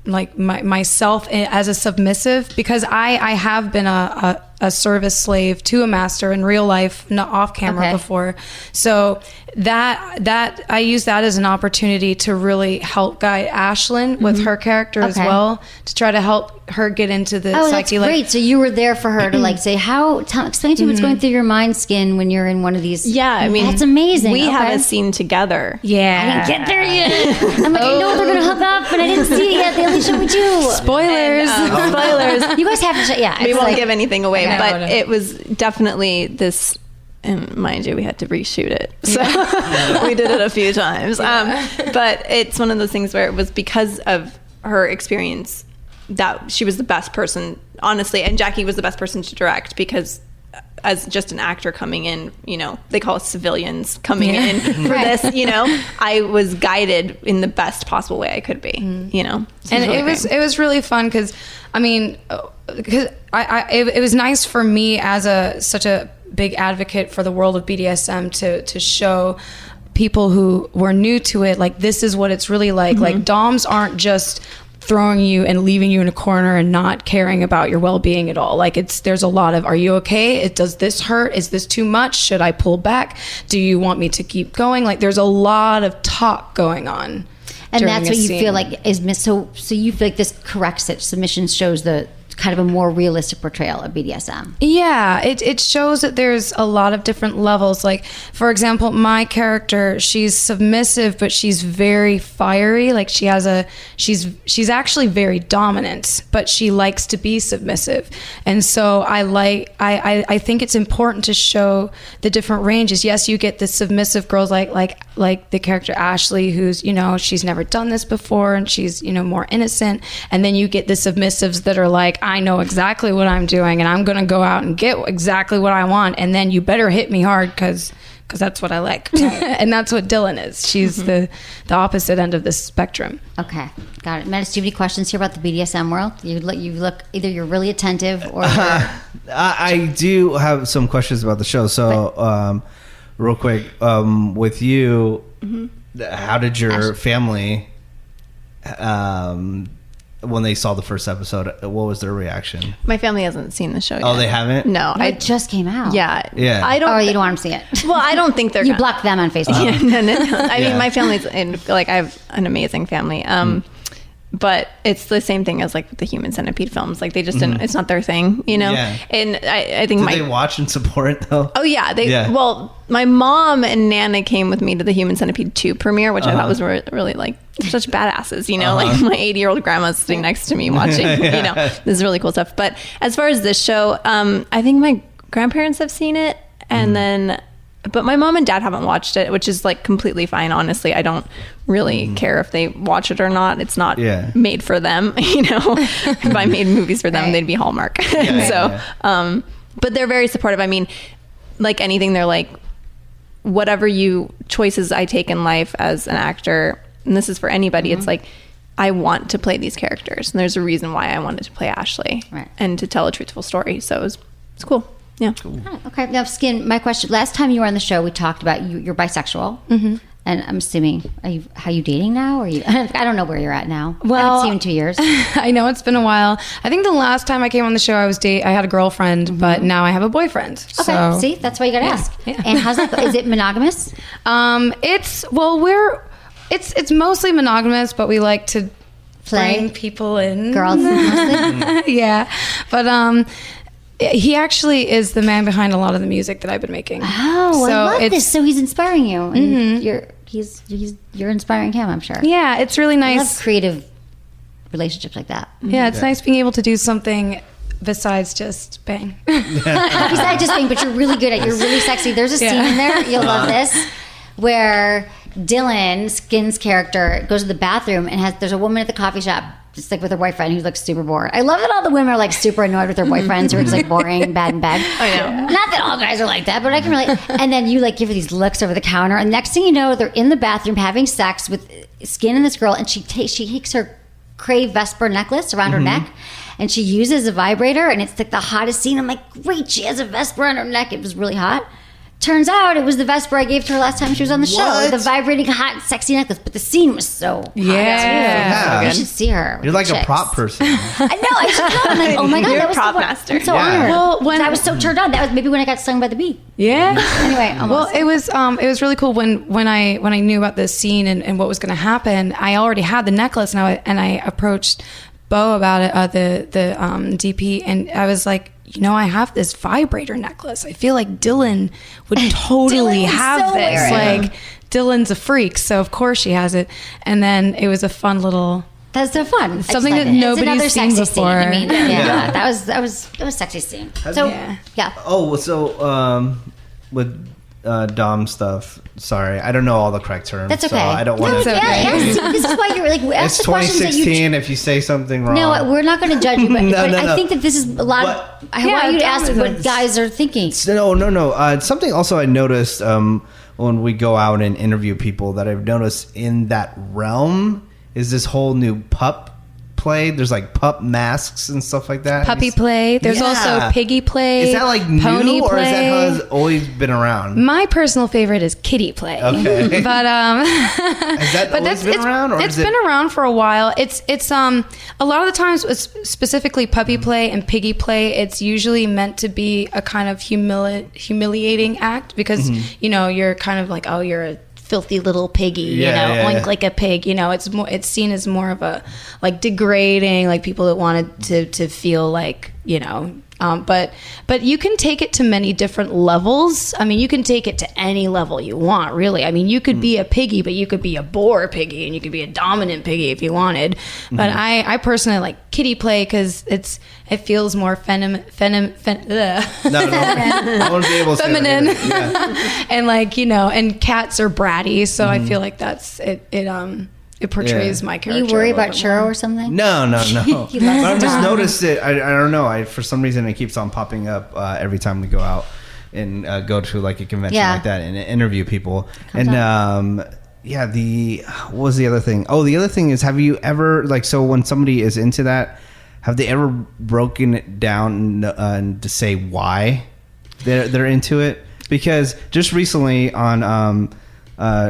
like, myself as a submissive, because I have been a service slave to a master in real life, not off camera before. So that I use that as an opportunity to really help guide Ashlynn with her character as well, to try to help her get into the psyche. That's great. So you were there for her to, like, say, explain to me what's going through your mind, Skin, when you're in one of these. Yeah, I mean, that's amazing. We have a scene together. Yeah, I didn't get there yet. I'm like, I know they're gonna hook up, but I didn't see it yet. They only showed me 2 spoilers. Spoilers. You guys have to. We won't give anything away, but it was definitely this. And mind you, we had to reshoot it, so we did it a few times. But it's one of those things where it was because of her experience that she was the best person, honestly, and Jackie was the best person to direct, because as just an actor coming in, you know, they call us civilians coming in for this, you know, I was guided in the best possible way I could be, you know. So and it was really fun, because I mean, because it was nice for me as such a big advocate for the world of BDSM to show people who were new to it, like, this is what it's really like. Like, doms aren't just throwing you and leaving you in a corner and not caring about your well-being at all. Like, there's a lot of, are you okay? Does this hurt? Is this too much? Should I pull back? Do you want me to keep going? Like, there's a lot of talk going on. And that's what you feel like is missed. So you feel like this corrects it. Submission shows the kind of a more realistic portrayal of BDSM. Yeah, it shows that there's a lot of different levels. Like, for example, my character, she's submissive, but she's very fiery. Like, she's actually very dominant, but she likes to be submissive. And so I think it's important to show the different ranges. Yes, you get the submissive girls like the character Ashley, who's, you know, she's never done this before and she's, you know, more innocent. And then you get the submissives that are like, I know exactly what I'm doing and I'm going to go out and get exactly what I want. And then you better hit me hard because that's what I like. And that's what Dylan is. She's the opposite end of the spectrum. Okay, got it. Menace, do you have any questions here about the BDSM world? You look either you're really attentive or I do have some questions about the show. So real quick, with you, how did your family when they saw the first episode, what was their reaction? My family hasn't seen the show yet. Oh, they haven't? No. it just came out. Yeah. Yeah. You don't want them to see it. Well, I don't think they're... You blocked them on Facebook. Yeah, no. I mean, my family's... I have an amazing family. But it's the same thing as like the Human Centipede films. Like they just didn't... It's not their thing, you know? Yeah. And I think Did they watch and support it though? Oh, yeah. Well, my mom and Nana came with me to the Human Centipede 2 premiere, which I thought was really like such badasses, you know? Like my 80-year-old grandma's sitting next to me watching, you know? This is really cool stuff. But as far as this show, I think my grandparents have seen it. And then... But my mom and dad haven't watched it, which is like completely fine. Honestly, I don't really care if they watch it or not. It's not made for them, you know. If I made movies for them, they'd be Hallmark. But they're very supportive. I mean, like anything, they're like, whatever choices I take in life as an actor, and this is for anybody, it's like, I want to play these characters. And there's a reason why I wanted to play Ashley and to tell a truthful story. So it's cool. Yeah. Cool. Okay. Now, Skin, my question, last time you were on the show, we talked about you're bisexual. And I'm assuming, are you dating now? Or I don't know where you're at now. Well, I haven't seen you in 2 years. I know it's been a while. I think the last time I came on the show, I had a girlfriend, but now I have a boyfriend. Okay. So. See, that's why you got to ask. Yeah. And how's that? Is it monogamous? It's mostly monogamous, but we like to bring people in. Girls mostly? Yeah. But, he actually is the man behind a lot of the music that I've been making. Oh, so I love this. So he's inspiring you. And you're inspiring him, I'm sure. Yeah, it's really nice. I love creative relationships like that. Yeah, it's nice being able to do something besides just bang. Besides just bang, but you're really good at it. You're really sexy. There's a scene in there, you'll love this, where Dylan, Skin's character, goes to the bathroom and there's a woman at the coffee shop just like with her boyfriend who's like super bored. I love that all the women are like super annoyed with their boyfriends who are just like boring, bad in bed. I know. Not that all guys are like that, but I can relate. And then you like give her these looks over the counter, and next thing you know, they're in the bathroom having sex with Skin and this girl, and she takes her Crave Vesper necklace around her neck, and she uses a vibrator, and it's like the hottest scene. I'm like, great, she has a Vesper on her neck. It was really hot. Turns out it was the Vesper I gave to her last time she was on the show. The vibrating, hot, sexy necklace. But the scene was so hot. Yeah. You should see her. You're like a prop person. I know. I should come. I'm like, oh my God. You're that a was prop master. I'm so honored. Well, when I was so turned on. That was maybe when I got stung by the bee. Yeah. Anyway, almost. Well, it was really cool when I knew about this scene and what was going to happen. I already had the necklace, and I approached Bo about it, the DP, and I was like, you know, I have this vibrator necklace. I feel like Dylan would totally have so this. weird. Like, Dylan's a freak, so of course she has it. And then it was a fun little... That's so fun. Something that nobody's seen before. Scene. I mean, that was a sexy scene. So, yeah. Oh, so with Dom stuff. Sorry, I don't know all the correct terms. That's okay. So I don't want to. This is why you're like. It's 2016. If you say something wrong, no, we're not going to judge you. But, No. I think that this is a lot. I want you to ask what guys are thinking. No. Something also I noticed when we go out and interview people that I've noticed in that realm is this whole new pup play. There's like pup masks and stuff like that. Puppy play. There's also piggy play. Is that like pony new, or play. is that how it's always been around? My personal favorite is kitty play. Okay. But has that always been around? Or it's been around for a while. It's a lot of the times, specifically puppy play and piggy play, it's usually meant to be a kind of humiliating act because you know, you're kind of like, oh, you're a filthy little piggy, oink like a pig. It's seen as more of a like degrading, like people that wanted to feel like, but you can take it to many different levels. I mean, you can take it to any level you want, really. I mean, you could be a piggy, but you could be a boar piggy, and you could be a dominant piggy if you wanted. But I personally like kitty play because it feels more feminine. I want to be able to feminine. Say that. And like, and cats are bratty, so I feel like that's it. It portrays my character. Are you worry about churro or something? No. But I've just noticed it. I don't know. For some reason, it keeps on popping up every time we go out and go to like a convention like that and interview people. And what was the other thing? Oh, the other thing is, have you ever so when somebody is into that, have they ever broken it down to say why they're into it? Because just recently on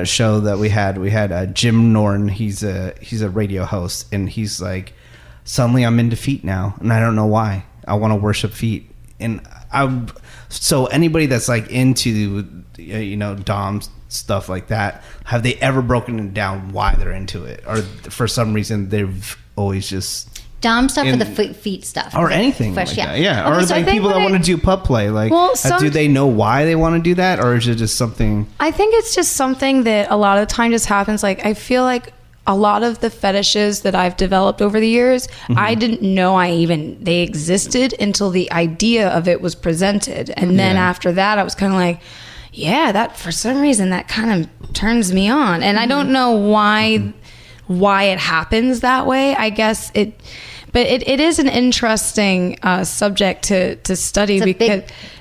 show that we had Jim Norton. He's a radio host, and he's like, suddenly I'm into feet now, and I don't know why. I want to worship feet, and so anybody that's like into dom stuff like that, have they ever broken it down why they're into it, or for some reason they've always just dom stuff or the feet stuff or anything like that? Yeah. Okay, Or so like people that want to do pup play, do they know why they want to do that, or is it just something? I think it's just something that a lot of the time just happens. Like, I feel like a lot of the fetishes that I've developed over the years, I didn't know they existed until the idea of it was presented. And then after that, I was kind of like, yeah, that for some reason that kind of turns me on. And I don't know why it happens that way. I guess but it is an interesting subject to study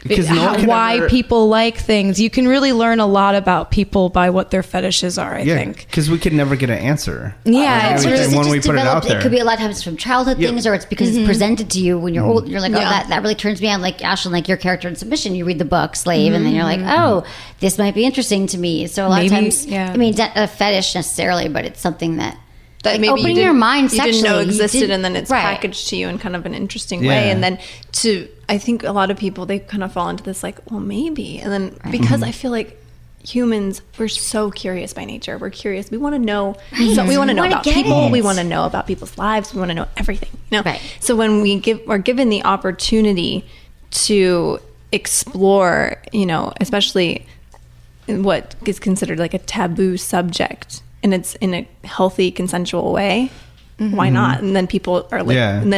because why people like things. You can really learn a lot about people by what their fetishes are, I think. Because we could never get an answer. Yeah, it's really when we put it out there. It could be a lot of times from childhood things, or it's because it's presented to you when you're old. You're like, that really turns me on. Like Ashlynn, like your character in Submission, you read the book Slave, and then you're like, oh, this might be interesting to me. So a lot of times, I mean, not a fetish necessarily, but it's something that maybe opening your mind sexually, you didn't know existed, and then it's packaged to you in kind of an interesting way. And then I think a lot of people, they kind of fall into this like, well, maybe. And then because I feel like humans, we're so curious by nature. We're curious. We want to know. So we want to know about people. We want to know about people's lives. We want to know everything. So when we're given the opportunity to explore, especially in what is considered like a taboo subject, and it's in a healthy, consensual way, why not? And then people are like, and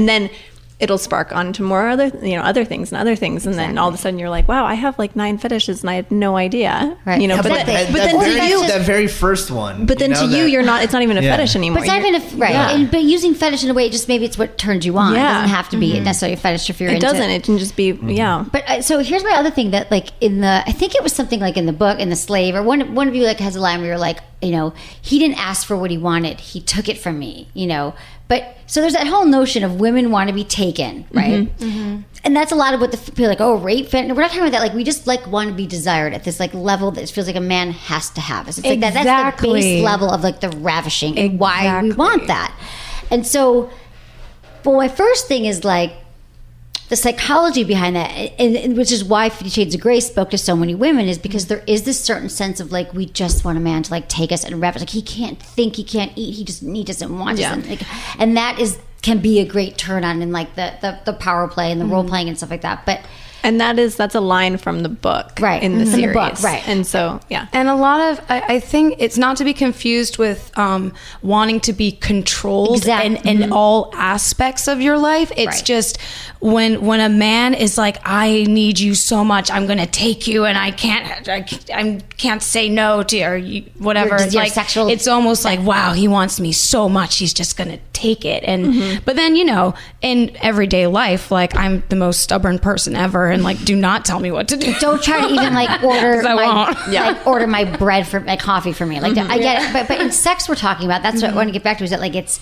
then it'll spark on to more other things, and then all of a sudden you're like, wow, I have like 9 fetishes and I had no idea. But then that very first one. But then to you, you're not. It's not even a fetish anymore. But it's not even but using fetish in a way, just maybe it's what turns you on. It doesn't have to be necessarily a fetish if you're into it. It doesn't. It can just be But so here's my other thing that like I think it was something like in the book, in the Slave, or one of you like has a line where you're like, he didn't ask for what he wanted, he took it from me. But so there's that whole notion of women want to be taken, right? And that's a lot of what the people like, rape. We're not talking about that. Like, we just like want to be desired at this like level that feels like a man has to have us. It's like that's the base level of like the ravishing and why we want that. And so, my first thing is like the psychology behind that, and which is why 50 Shades of Grey spoke to so many women, is because there is this certain sense of like, we just want a man to like take us and ravish. Like, he can't think, he can't eat, he doesn't want us. Like, and that can be a great turn on in like the power play and the role playing and stuff like that. And that's a line from the book, in the series, And so, and a lot of, I think it's not to be confused with wanting to be controlled in all aspects of your life. It's just when a man is like, I need you so much, I'm going to take you, and I can't say no to you, or whatever. It's like sexual. It's almost like, wow, he wants me so much, he's just going to take it. And but then in everyday life, like, I'm the most stubborn person ever. And like, do not tell me what to do. Don't try to even like order my bread for my coffee for me. Like I get it, but in sex we're talking about. That's what I want to get back to. Is that like it's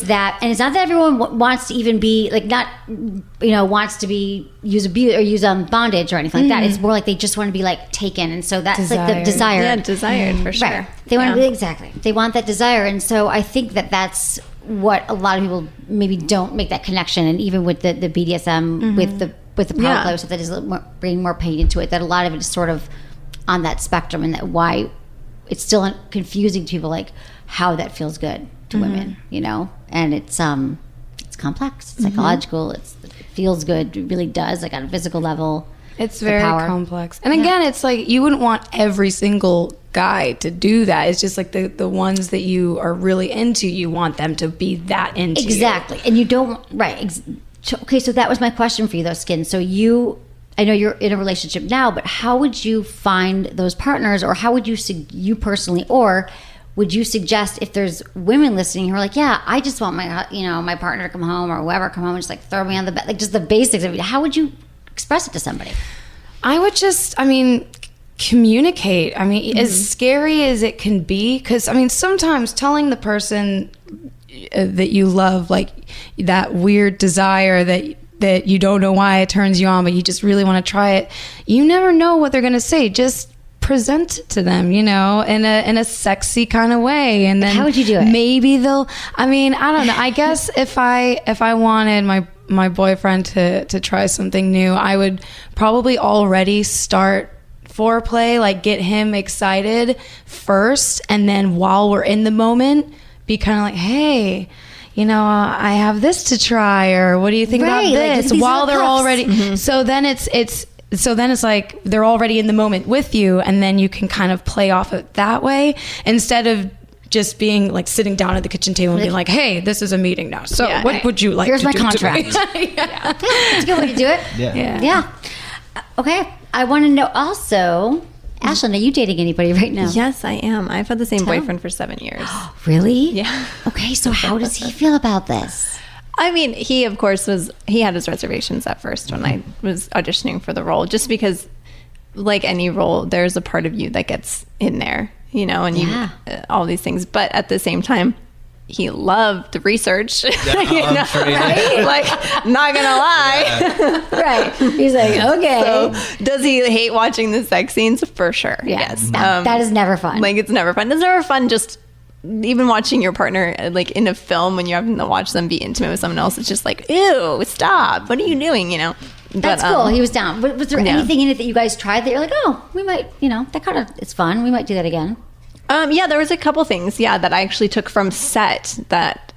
that, and it's not that everyone wants to even be like wants to be use bondage or anything like that. It's more like they just want to be like taken, and so that's like the desire. Yeah, desired for sure. Right. They want to they want that desire, and so I think that's what a lot of people maybe don't make that connection. And even with the BDSM with the power play, so that is bringing more pain into it, that a lot of it is sort of on that spectrum, and that why it's still confusing to people, like how that feels good to women, you know? And it's complex, it's psychological, it feels good, it really does, like on a physical level. It's very complex. And again, it's like you wouldn't want every single guy to do that. It's just like the ones that you are really into, you want them to be that into exactly. And you don't, right. Okay, so that was my question for you though, Skin. So I know you're in a relationship now, but how would you find those partners, or how would you personally, or would you suggest if there's women listening who are like, yeah, I just want my partner to come home or whoever come home and just like throw me on the bed, like just the basics of it. How would you express it to somebody? I would just, communicate. As scary as it can be, because sometimes telling the person that you love, like that weird desire that you don't know why it turns you on, but you just really want to try it, you never know what they're going to say. Just present it to them, in a sexy kind of way. And then how would you do it? Maybe they'll, I don't know. I guess if I wanted my boyfriend to try something new, I would probably already start foreplay, like get him excited first, and then while we're in the moment, be kind of like, hey, I have this to try, or what do you think about this? Like, while they're already, so then it's like they're already in the moment with you, and then you can kind of play off it that way, instead of just being like sitting down at the kitchen table and being like, hey, this is a meeting now. So what would you like to do? Here's my contract. That's a good way to do it. Yeah. Okay. I want to know also, Ashlynn, are you dating anybody right now? Yes, I am. I've had the same boyfriend for 7 years. Really? Yeah. Okay, so how does he feel about this? He of course he had his reservations at first when I was auditioning for the role, just because like any role, there's a part of you that gets in there, and you all these things. But at the same time, he loved the research. Right? Like, not gonna lie. Right. He's like, okay. So, does he hate watching the sex scenes? For sure. Yes. That is never fun. Like, it's never fun. It's never fun just even watching your partner like in a film when you have to watch them be intimate with someone else. It's just like, ew, stop. What are you doing? That's cool. He was down. Was there anything in it that you guys tried that you're like, oh, we might, that kind of, it's fun. We might do that again. There was a couple things, that I actually took from set that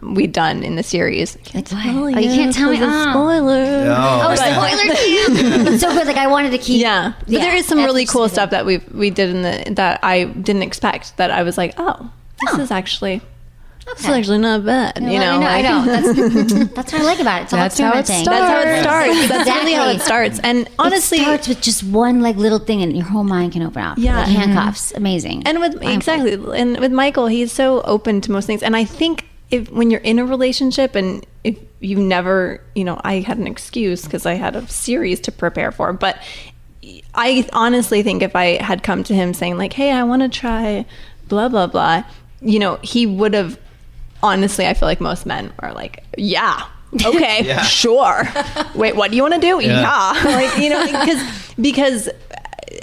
we'd done in the series. You can't tell me. Spoiler. No. Spoiler to you. It's so good. Like, I wanted to keep. Yeah. But there is some really cool stuff that we did that I didn't expect, that I was like, oh, this is actually... It's actually not bad, I know. That's what I like about it. It's all experimenting. That's how it starts. That's really how it starts. And honestly, it starts with just one like little thing, and your whole mind can open up. Yeah, like handcuffs, amazing. And with Michael, he's so open to most things. And I think when you're in a relationship, and if you've never, I had an excuse because I had a series to prepare for, but I honestly think if I had come to him saying like, hey, I want to try blah blah blah, he would have. Honestly, I feel like most men are like, yeah, okay, sure. Wait, what do you want to do? Yeah. Like, because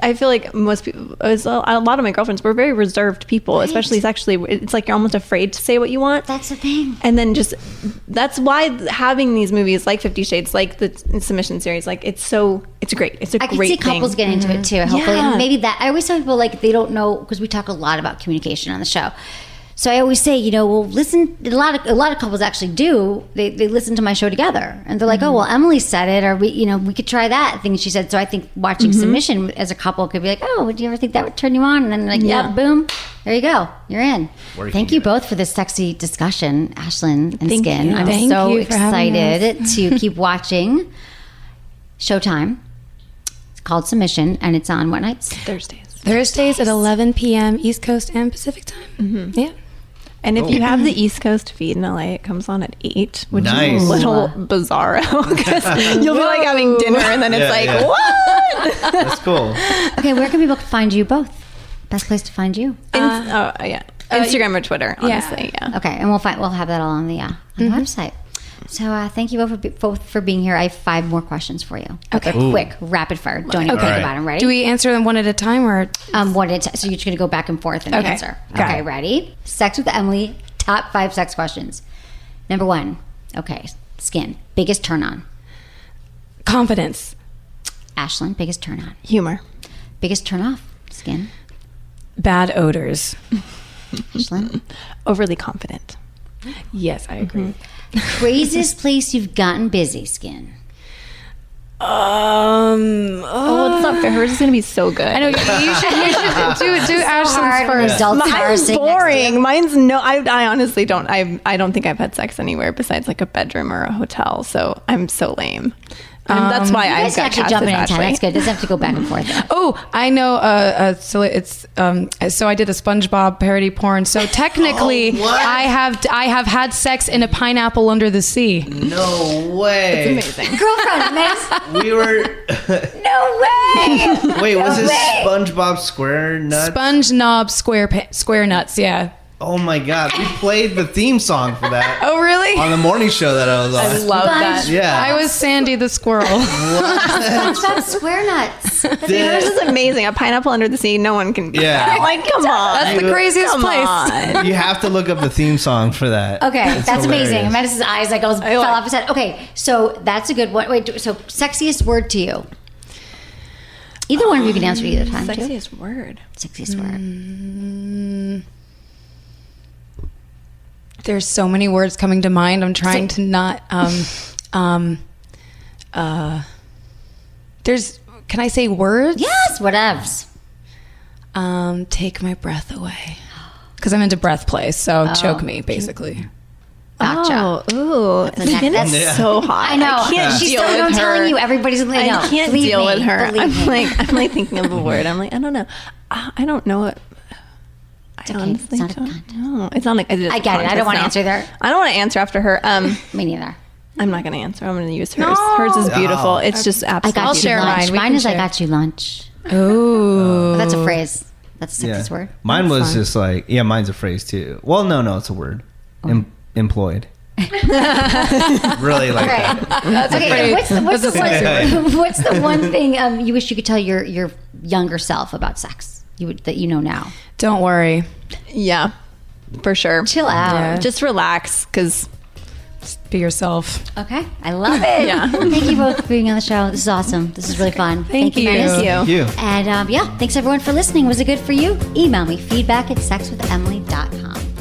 I feel like most people, a lot of my girlfriends were very reserved people, especially sexually. It's like you're almost afraid to say what you want. That's the thing. And then that's why having these movies like 50 Shades, like the Submission series, like it's great. It's a great thing. I can see couples get into it too, hopefully. And maybe that, I always tell people like they don't know, because we talk a lot about communication on the show. So I always say, listen. A lot of couples actually do. They listen to my show together, and they're like, "Oh, well, Emily said it, or we could try that thing she said." So I think watching Submission as a couple could be like, "Oh, would you ever think that would turn you on?" And then like, yeah, boom, there you go, you're in. Thank you both for this sexy discussion, Ashlynn and Skin. I'm so excited to keep watching Showtime. It's called Submission, and it's on what nights? Thursdays at 11 p.m. East Coast and Pacific time. Mm-hmm. Yeah. And if you have the East Coast feed in LA, it comes on at 8, which is a little bizarre because you'll be like having dinner and then it's what? That's cool. Okay, where can people find you both? Best place to find you? Instagram or Twitter, honestly. Yeah. Okay, and we'll have that all on the website. So thank you both for being here. I have 5 more questions for you. Okay. They're quick, rapid fire. Don't even think about them. Ready? Do we answer them one at a time or? One at a time. So you're just going to go back and forth and answer. Okay, ready? Sex with Emily. Top 5 sex questions. Number 1. Okay, Skin. Biggest turn on. Confidence. Ashlynn. Biggest turn on. Humor. Biggest turn off. Skin. Bad odors. Ashlynn? Overly confident. Yes, I agree. Craziest place you've gotten busy, Skin? Oh, it's not fair. Hers is going to be so good. I know you should do Ashlyn's first. Mine's boring. Mine's I honestly don't. I don't think I've had sex anywhere besides like a bedroom or a hotel. So I'm so lame. That's why I got actually cast jump as in anytime. Ashley. That's good. Doesn't have to go back and forth. Oh, I know. So it's so I did a SpongeBob parody porn. So technically, I have had sex in a pineapple under the sea. No way. It's amazing. Girlfriend, miss. We were. No way. Wait, was this SpongeBob Square Nuts? Sponge knob square nuts. Yeah. Oh my God, we played the theme song for that. Oh really? On the morning show that I was on. I love that. Yeah. I was Sandy the squirrel. SpongeBob Square Nuts. Hers is amazing. A pineapple under the sea. No one can beat that. Like, come on. That's the craziest place. You have to look up the theme song for that. Okay, It's that's hilarious. amazing. Menace's eyes like almost fell off his head. Okay, so that's a good one. Wait, so sexiest word to you? Either one of you can answer either time. Sexiest word. Sexiest word. There's so many words coming to mind. I'm trying to not. There's. Can I say words? Yes, whatevs. Take my breath away. Because I'm into breath play, so choke me, basically. Gotcha. Oh, ooh. Skin is Yeah. so hot. I know. I can't She's deal still with I'm her. telling you, everybody's in the I can't believe deal me, with her. believe me. I'm like thinking of a word. I'm like, I don't know. I don't know what. I okay. honestly It's not a don't know. It's not like I did. I get it. I don't want to answer there. I don't want to answer after her. Me neither. I'm not going to answer. I'm going to use hers. Hers is beautiful. Oh. It's just I absolutely. got you share lunch. mine. We Mine can is I share. got you lunch. Oh, That's a phrase. That's a sexiest word. Mine was just like, yeah, mine's a phrase too. Well, no, it's a word. Employed. Really like that. Okay, what's the one thing you wish you could tell your younger self about sex that you know now? don't worry. Yeah, for sure. Chill out. Yeah. Just relax, because Be yourself. Okay, I love it. Yeah. Thank you both for being on the show. This is awesome. This is really fun. Thank you. Menace. thank you. You. And yeah, thanks everyone for listening. Was it good for you? Email me feedback@sexwithemily.com.